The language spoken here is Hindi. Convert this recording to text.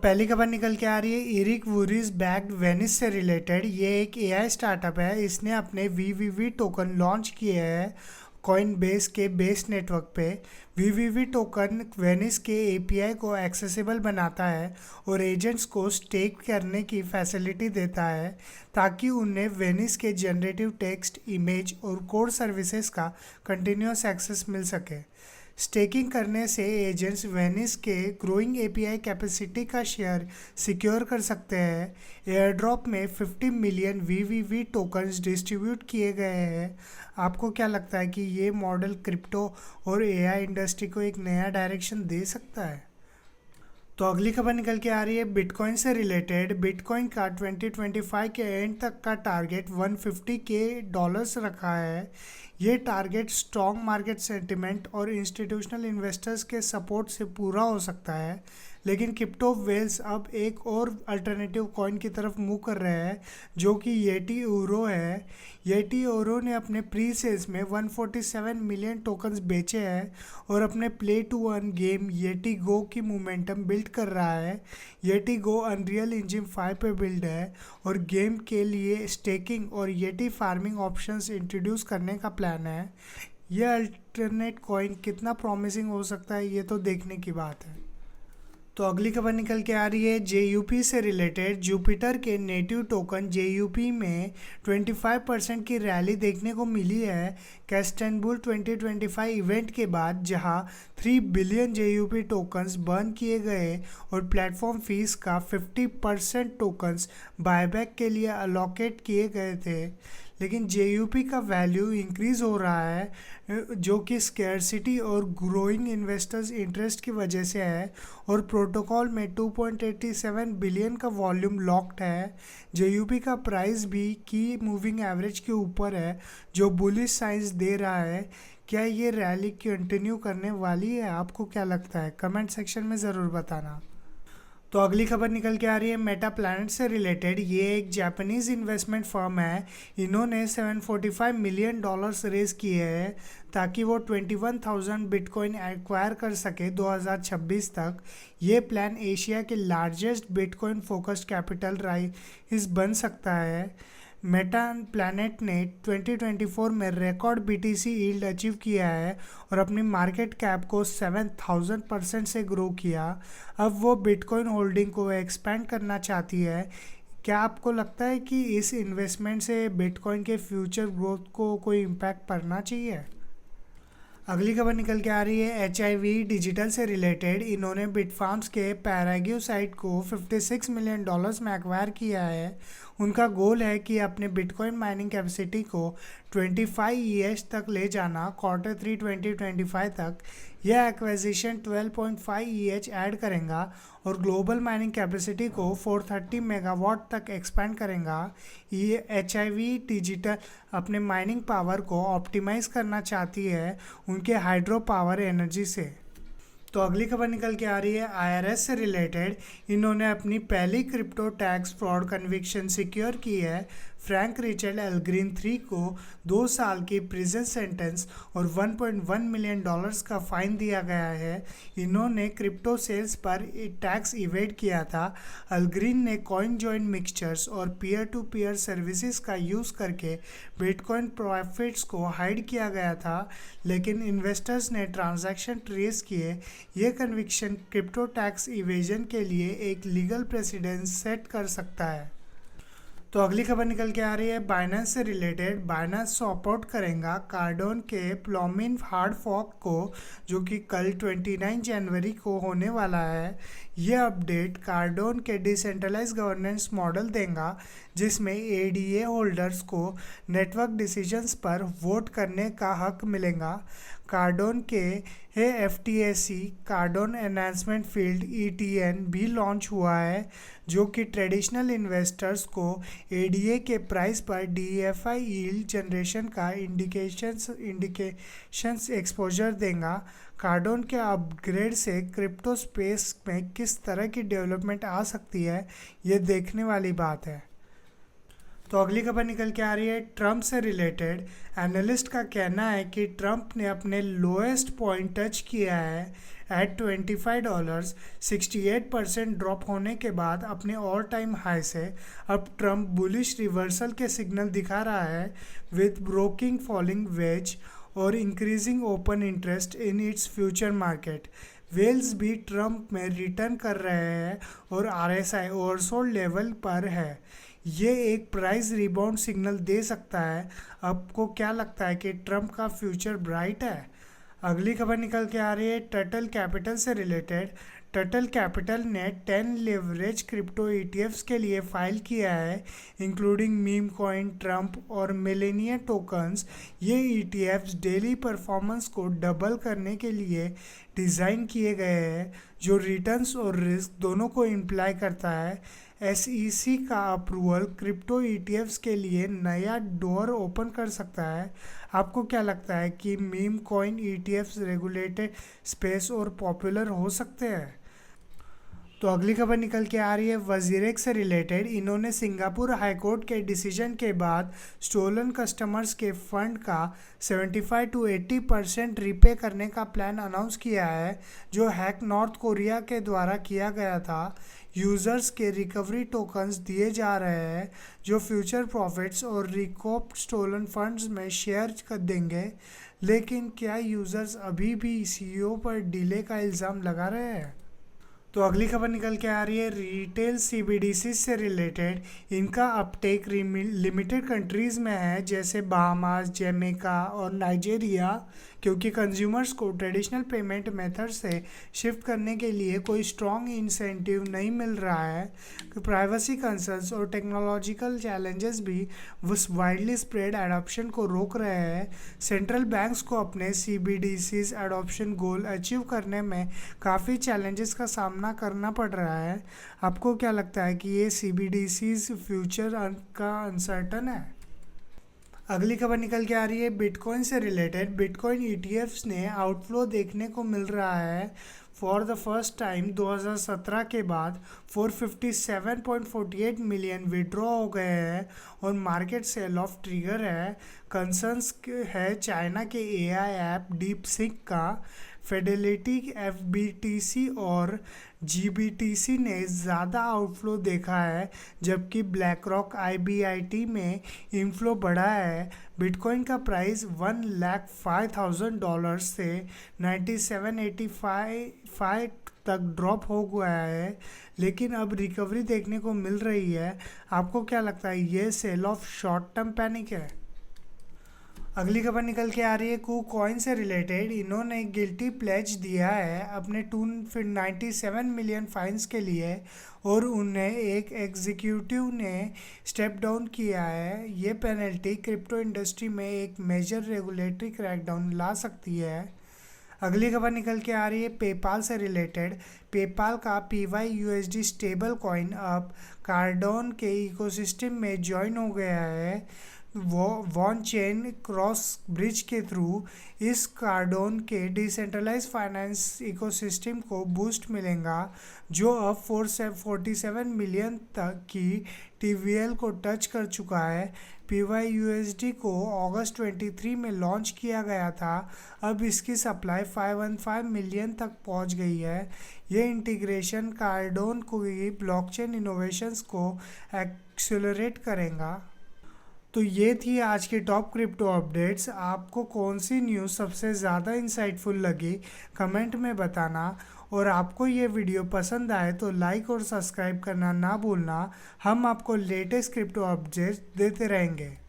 पहली खबर निकल के आ रही है इरिक वुरिस बैक्ड वेनिस से रिलेटेड। ये एक एआई स्टार्टअप है। इसने अपने वीवीवी टोकन लॉन्च किए हैं कॉइन बेस के बेस नेटवर्क पे। वीवीवी टोकन वेनिस के एपीआई को एक्सेसिबल बनाता है और एजेंट्स को स्टेक करने की फैसिलिटी देता है ताकि उन्हें वेनिस के जनरेटिव टेक्स्ट, इमेज और कोड सर्विसेज का कंटिन्यूस एक्सेस मिल सके। स्टेकिंग करने से एजेंट्स वेनिस के ग्रोइंग एपीआई कैपेसिटी का शेयर सिक्योर कर सकते हैं। एयरड्रॉप में 50 मिलियन वीवीवी टोकन्स डिस्ट्रीब्यूट किए गए हैं। आपको क्या लगता है कि ये मॉडल क्रिप्टो और एआई इंडस्ट्री को एक नया डायरेक्शन दे सकता है? तो अगली खबर निकल के आ रही है बिटकॉइन से रिलेटेड। बिटकॉइन का 2025 के एंड तक का टारगेट 150 के डॉलर्स रखा है। ये टारगेट स्ट्रॉन्ग मार्केट सेंटिमेंट और इंस्टीट्यूशनल इन्वेस्टर्स के सपोर्ट से पूरा हो सकता है, लेकिन क्रिप्टो वेल्स अब एक और अल्टरनेटिव कॉइन की तरफ मूव कर रहे हैं जो कि येटी ऊरो है। येटी ऊरो ने अपने प्री सेल्स में 147 मिलियन टोकन्स बेचे हैं और अपने play to earn game Yeti go की मोमेंटम बिल्ड कर रहा है। येटी गो अनरियल इंजन 5 पे बिल्ड है और गेम के लिए स्टेकिंग और येटी फार्मिंग ऑप्शंस इंट्रोड्यूस करने का प्लान है। यह अल्टरनेट कॉइन कितना प्रॉमिसिंग हो सकता है ये तो देखने की बात है। तो अगली खबर निकल के आ रही है जेयूपी से रिलेटेड। जुपिटर के नेटिव टोकन जेयूपी में 25% की रैली देखने को मिली है कैस्टेंबुल 2025 इवेंट के बाद, जहां 3 बिलियन जेयूपी टोकन्स बर्न किए गए और प्लेटफॉर्म फीस का 50% टोकन्स बायबैक के लिए अलोकेट किए गए थे। लेकिन जेयूपी का वैल्यू इंक्रीज हो रहा है जो कि स्कैरसिटी और ग्रोइंग इन्वेस्टर्स इंटरेस्ट की वजह से है और प्रोटोकॉल में 2.87 बिलियन का वॉल्यूम लॉक्ड है। जेयूपी का प्राइस भी की मूविंग एवरेज के ऊपर है जो बुलिश साइंस दे रहा है। क्या ये रैली कंटिन्यू करने वाली है? आपको क्या लगता है? कमेंट सेक्शन में ज़रूर बताना। तो अगली खबर निकल के आ रही है मेटा प्लैनेट से रिलेटेड। ये एक जापानीज इन्वेस्टमेंट फर्म है। इन्होंने 745 मिलियन डॉलर्स रेज किए हैं ताकि वो 21,000 बिटकॉइन एक्वायर कर सके 2026 तक। ये प्लान एशिया के largest bitcoin focused capital rise बन सकता है। मेटा प्लैनेट ने 2024 में रिकॉर्ड बीटीसी यील्ड अचीव किया है और अपनी मार्केट कैप को 7,000% से ग्रो किया। अब वो बिटकॉइन होल्डिंग को एक्सपेंड करना चाहती है। क्या आपको लगता है कि इस इन्वेस्टमेंट से बिटकॉइन के फ्यूचर ग्रोथ को कोई इम्पैक्ट पड़ना चाहिए? अगली खबर निकल के आ रही है HIV डिजिटल से रिलेटेड। इन्होंने बिटफार्म्स के पैराग्यू साइट को 56 मिलियन डॉलर्स में एक्वायर किया है। उनका गोल है कि अपने बिटकॉइन माइनिंग कैपेसिटी को 25 EH तक ले जाना Q3 2025 तक। यह एक्विजिशन 12.5 EH ऐड करेगा और ग्लोबल माइनिंग कैपेसिटी को 430 मेगावाट तक एक्सपेंड करेगा। ये HIV डिजिटल अपने माइनिंग पावर को ऑप्टिमाइज करना चाहती है उनके हाइड्रो पावर एनर्जी से। तो अगली खबर निकल के आ रही है IRS से रिलेटेड। इन्होंने अपनी पहली crypto tax fraud conviction secure की है। फ्रैंक रिचर्ड एल्ग्रीन 3 को 2 साल की प्रिजन सेंटेंस और 1.1 मिलियन डॉलर्स का फाइन दिया गया है। इन्होंने क्रिप्टो सेल्स पर टैक्स इवेड किया था। एल्ग्रीन ने कॉइन जॉइन मिक्सचर्स और पीयर टू पीयर सर्विसेज का यूज़ करके बिटकॉइन प्रॉफिट्स को हाइड किया गया था, लेकिन इन्वेस्टर्स ने ट्रांजैक्शन ट्रेस किए। ये कन्विक्शन क्रिप्टो टैक्स इवेजन के लिए एक लीगल प्रेसिडेंस सेट कर सकता है। तो अगली खबर निकल के आ रही है बाइनेंस से रिलेटेड। बाइनेंस सपोर्ट करेगा कार्डोन के प्लॉमिन हार्ड फॉर्क को जो कि कल 29 जनवरी को होने वाला है। यह अपडेट कार्डोन के डिसेंट्रलाइज गवर्नेंस मॉडल देगा जिसमें ADA होल्डर्स को नेटवर्क डिसीजंस पर वोट करने का हक मिलेगा। कार्डोन के FTSE Cardone enhancement field ETN भी लॉन्च हुआ है जो कि ट्रेडिशनल इन्वेस्टर्स को ADA के प्राइस पर DeFi यील्ड जनरेशन का इंडिकेशंस एक्सपोजर देगा। कार्डोन के अपग्रेड से क्रिप्टो स्पेस में किस तरह की डेवलपमेंट आ सकती है ये देखने वाली बात है। तो अगली खबर निकल के आ रही है ट्रम्प से रिलेटेड। एनालिस्ट का कहना है कि ट्रम्प ने अपने लोएस्ट पॉइंट टच किया है एट $25। 68% ड्रॉप होने के बाद अपने ऑल टाइम हाई से अब ट्रम्प बुलिश रिवर्सल के सिग्नल दिखा रहा है विद ब्रोकिंग फॉलिंग वेज और increasing open interest in its future market. Whales भी ट्रम्प में रिटर्न कर रहे हैं और RSI ओवरसोल्ड लेवल पर है। ये एक प्राइस रिबाउंड सिग्नल दे सकता है। आपको क्या लगता है कि ट्रम्प का फ्यूचर ब्राइट है? अगली खबर निकल के आ रही है टर्टल कैपिटल से रिलेटेड। टर्टल कैपिटल ने 10 लेवरेज क्रिप्टो ETFs के लिए फाइल किया है, इंक्लूडिंग मीम कॉइन, ट्रम्प और मिलेनिया टोकन्स। ये ETFs डेली परफॉर्मेंस को डबल करने के लिए डिज़ाइन किए गए हैं, जो रिटर्न्स और रिस्क दोनों को इम्प्लाई करता है। SEC का अप्रूवल क्रिप्टो ETFs के लिए नया डोर ओपन कर सकता है। आपको क्या लगता है कि meme coin ETFs regulated space और पॉपुलर हो सकते हैं? तो अगली खबर निकल के आ रही है वजीरेक्स से रिलेटेड। इन्होंने सिंगापुर हाई कोर्ट के डिसीजन के बाद स्टोलन कस्टमर्स के फंड का 75 to 80% रिपे करने का प्लान अनाउंस किया है, जो हैक नॉर्थ कोरिया के द्वारा किया गया था। यूज़र्स के रिकवरी टोकन्स दिए जा रहे हैं, जो फ्यूचर प्रॉफिट्स और रिकॉप्ड स्टोलन फंड्स में शेयर कर देंगे। लेकिन क्या यूज़र्स अभी भी CEO पर डिले का इल्ज़ाम लगा रहे हैं? तो अगली खबर निकल के आ रही है रिटेल CBDC से रिलेटेड। इनका अपटेक लिमिटेड कंट्रीज़ में है, जैसे बहामास, जमैका और नाइजीरिया, क्योंकि कंज्यूमर्स को ट्रेडिशनल पेमेंट मेथड से शिफ्ट करने के लिए कोई स्ट्रॉन्ग इंसेंटिव नहीं मिल रहा है। प्राइवेसी कंसर्न्स और टेक्नोलॉजिकल चैलेंजेस भी उस वाइडली स्प्रेड एडॉप्शन को रोक रहे हैं। सेंट्रल बैंक्स को अपने CBDCs एडॉप्शन गोल अचीव करने में काफ़ी चैलेंजेस का सामना करना पड़ रहा है। आपको क्या लगता है कि ये CBDCs फ्यूचर का अनसर्टन है? अगली खबर निकल के आ रही है बिटकॉइन से रिलेटेड। बिटकॉइन ETFs ने आउटफ्लो देखने को मिल रहा है फॉर द फर्स्ट टाइम 2017 के बाद 457.48 मिलियन विड्रॉ हो गए हैं और मार्केट सेल ऑफ ट्रिगर है। कंसर्न्स है चाइना के AI ऐप DeepSeek का। फिडेलिटी, FBTC और GBTC ने ज़्यादा आउटफ्लो देखा है, जबकि ब्लैक रॉक IBIT में इनफ्लो बढ़ा है। बिटकॉइन का प्राइस $1,05,000 से 9785 तक ड्रॉप हो गया है, लेकिन अब रिकवरी देखने को मिल रही है। आपको क्या लगता है, ये sell off short term panic है? अगली खबर निकल के आ रही है KuCoin से रिलेटेड। इन्होंने गिल्टी प्लेज दिया है अपने 297 मिलियन फाइन्स के लिए और उन्हें एक एग्जीक्यूटिव ने स्टेप डाउन किया है। ये पेनल्टी क्रिप्टो इंडस्ट्री में एक मेजर रेगुलेटरी क्रैकडाउन ला सकती है। अगली खबर निकल के आ रही है पेपाल से रिलेटेड। पेपाल का PYUSD स्टेबल कॉइन अब कार्डोन के इकोसिस्टम में ज्वाइन हो गया है। वॉन चेन क्रॉस ब्रिज के थ्रू इस कार्डोन के डिसेंट्रलाइज फाइनेंस इकोसिस्टम को बूस्ट मिलेगा, जो अब 47 मिलियन तक की TVL को टच कर चुका है। PYUSD को अगस्त 23 में लॉन्च किया गया था। अब इसकी सप्लाई 515 मिलियन तक पहुंच गई है। ये इंटीग्रेशन कार्डोन को ब्लॉकचेन इनोवेशंस को एक्सेलरेट करेगा। तो ये थी आज की टॉप क्रिप्टो अपडेट्स। आपको कौन सी न्यूज़ सबसे ज़्यादा इंसाइटफुल लगी, कमेंट में बताना। और आपको ये वीडियो पसंद आए तो लाइक और सब्सक्राइब करना ना भूलना। हम आपको लेटेस्ट क्रिप्टो अपडेट्स देते रहेंगे।